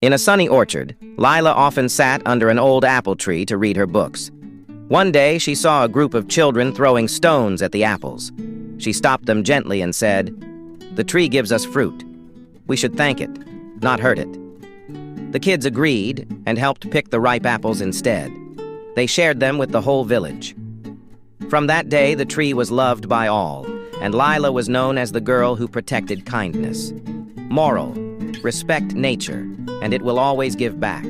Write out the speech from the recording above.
In a sunny orchard, Lila often sat under an old apple tree to read her books. One day, she saw a group of children throwing stones at the apples. She stopped them gently and said, "The tree gives us fruit. We should thank it, not hurt it." The kids agreed and helped pick the ripe apples instead. They shared them with the whole village. From that day, the tree was loved by all, and Lila was known as the girl who protected kindness. Moral: respect nature, and it will always give back.